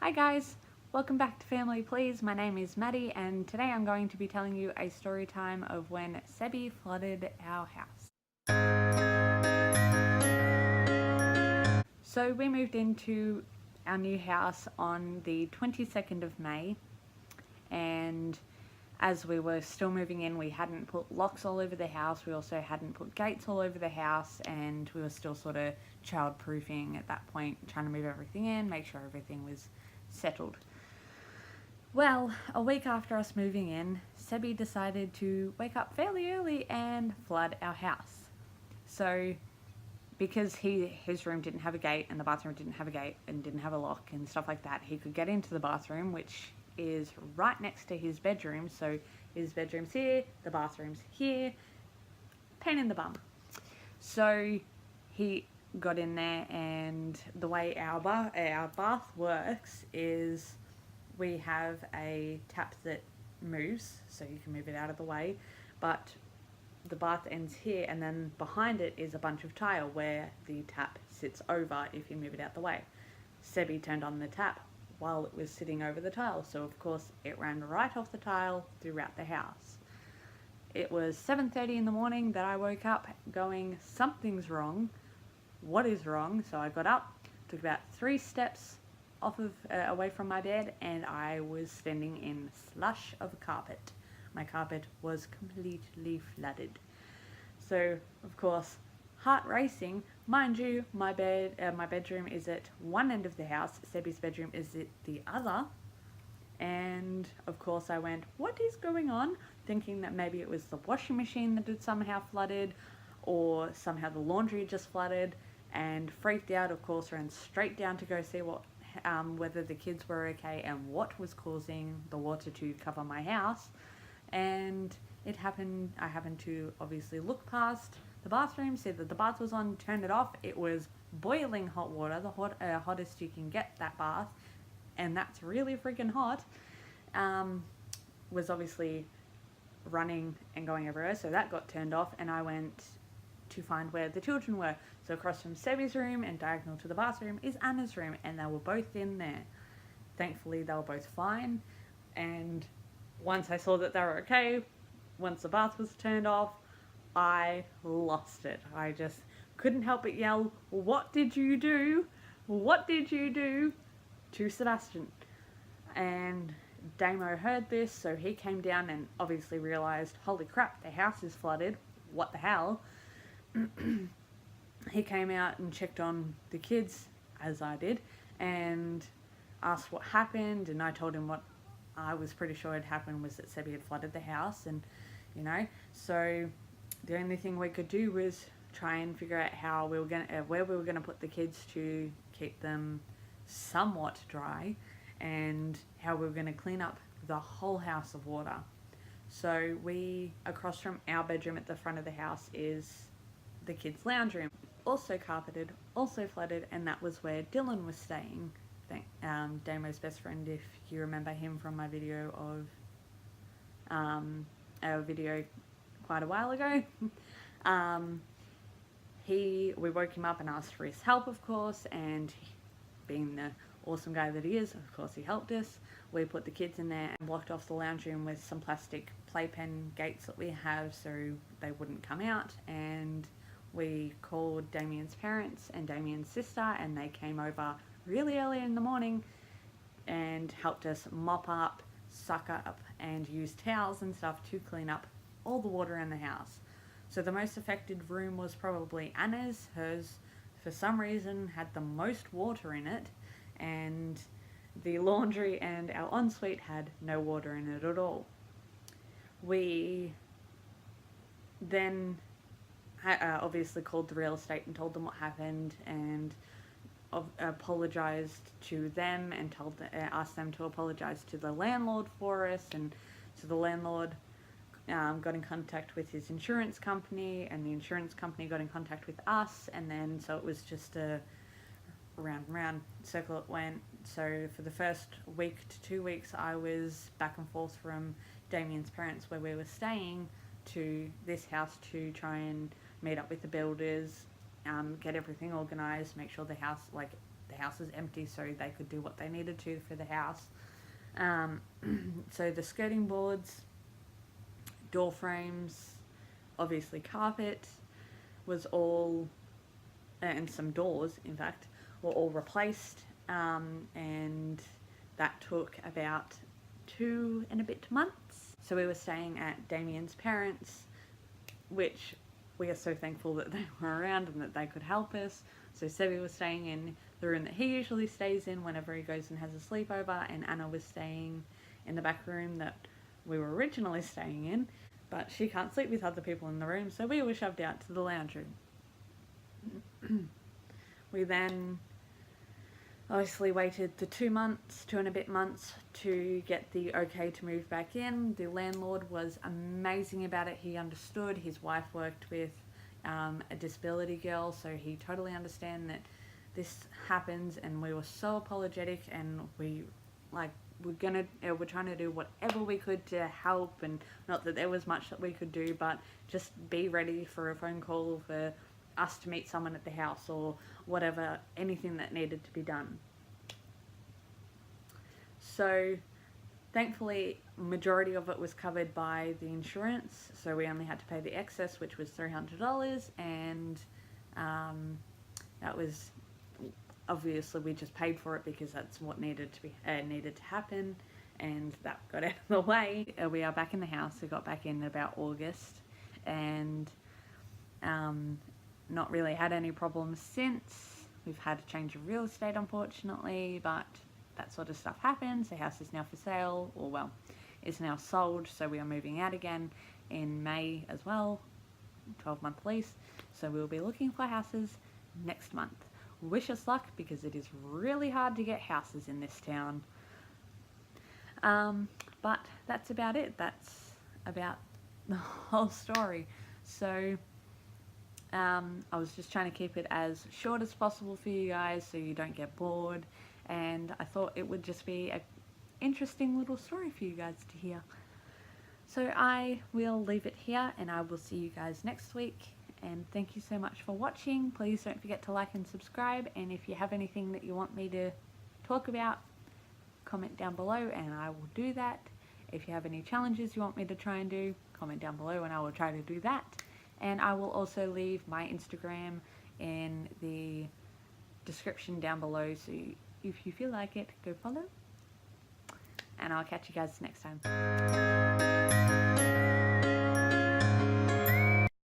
Hi guys, welcome back to Family Please. My name is Maddie and today I'm going to be telling you a story time of when Sebby flooded our house. So we moved into our new house on the 22nd of May, and as we were still moving in, we hadn't put locks all over the house. We also hadn't put gates all over the house, and we were still sort of child-proofing at that point, trying to move everything in, make sure everything was settled. Well, a week after us moving in, Sebby decided to wake up fairly early and flood our house. So, because his room didn't have a gate and the bathroom didn't have a gate and didn't have a lock and stuff like that, he could get into the bathroom, which is right next to his bedroom. So his bedroom's here, the bathroom's here, pain in the bum. So he got in there, and the way our bath works is we have a tap that moves, so you can move it out of the way, but the bath ends here, and then behind it is a bunch of tile where the tap sits over if you move it out the way. Sebby turned on the tap while it was sitting over the tile, so of course it ran right off the tile throughout the house. It was 7:30 in the morning that I woke up going, something's wrong, what is wrong? So I got up, took about 3 steps away from my bed, and I was standing in slush of carpet. My carpet was completely flooded. So of course, heart racing. Mind you, my bedroom is at one end of the house, Sebby's bedroom is at the other, and of course I went, what is going on? Thinking that maybe it was the washing machine that had somehow flooded, or somehow the laundry just flooded, and freaked out. Of course, ran straight down to go see whether the kids were okay and what was causing the water to cover my house. And I happened to obviously look past the bathroom, see that the bath was on, turned it off. It was boiling hot water, the hottest you can get that bath, and that's really freaking hot. Was obviously running and going everywhere, so that got turned off, and I went to find where the children were. So across from Sebby's room and diagonal to the bathroom is Anna's room, and they were both in there. Thankfully they were both fine, and once I saw that they were okay, once the bath was turned off, I lost it. I just couldn't help but yell, what did you do? What did you do? To Sebastian. And Damo heard this, so he came down and obviously realised, holy crap, the house is flooded, what the hell? He came out and checked on the kids, as I did, and asked what happened, and I told him what I was pretty sure had happened was that Sebby had flooded the house, and so the only thing we could do was try and figure out how we were where we were gonna put the kids to keep them somewhat dry, and how we were gonna clean up the whole house of water. So across from our bedroom at the front of the house is the kids' lounge room, also carpeted, also flooded, and that was where Dylan was staying. Damo's best friend, if you remember him from my video our video quite a while ago. We woke him up and asked for his help, of course, and being the awesome guy that he is, of course he helped us. We put the kids in there and blocked off the lounge room with some plastic playpen gates that we have so they wouldn't come out, and we called Damien's parents and Damien's sister, and they came over really early in the morning and helped us mop up, suck up, and use towels and stuff to clean up all the water in the house. So the most affected room was probably Anna's. Hers, for some reason, had the most water in it, and the laundry and our ensuite had no water in it at all. We then obviously called the real estate and told them what happened, and apologized to them and asked them to apologize to the landlord for us, and so the landlord got in contact with his insurance company, and the insurance company got in contact with us, and then so it was just a round and round circle it went. So for the first week to 2 weeks I was back and forth from Damien's parents, where we were staying, to this house to try and meet up with the builders, get everything organised, make sure the house was empty so they could do what they needed to for the house. So the skirting boards, door frames, obviously carpet was all, and some doors in fact, were all replaced, and that took about 2 and a bit months. So we were staying at Damien's parents, which we are so thankful that they were around and that they could help us. So Sebby was staying in the room that he usually stays in whenever he goes and has a sleepover, and Anna was staying in the back room that we were originally staying in, but she can't sleep with other people in the room, so we were shoved out to the lounge room. We then obviously waited the 2 months, 2 and a bit months, to get the okay to move back in. The landlord was amazing about it. He understood. His wife worked with a disability girl, so he totally understand that this happens, and we were so apologetic, and we're trying to do whatever we could to help, and not that there was much that we could do, but just be ready for a phone call for us to meet someone at the house or whatever, anything that needed to be done. So thankfully majority of it was covered by the insurance, so we only had to pay the excess, which was $300, and that was obviously, we just paid for it because that's what needed to happen, and that got out of the way. We are back in the house. We got back in about August, and not really had any problems since. We've had a change of real estate, unfortunately, but that sort of stuff happens. The house is now for sale, or well, is now sold, so we are moving out again in May as well, 12-month lease, so we'll be looking for houses next month. Wish us luck, because it is really hard to get houses in this town. But that's about it. That's about the whole story. So I was just trying to keep it as short as possible for you guys so you don't get bored, and I thought it would just be an interesting little story for you guys to hear. So I will leave it here, and I will see you guys next week, and thank you so much for watching. Please don't forget to like and subscribe, and if you have anything that you want me to talk about, comment down below and I will do that. If you have any challenges you want me to try and do, comment down below and I will try to do that. And I will also leave my Instagram in the description down below, so if you feel like it, go follow. And I'll catch you guys next time.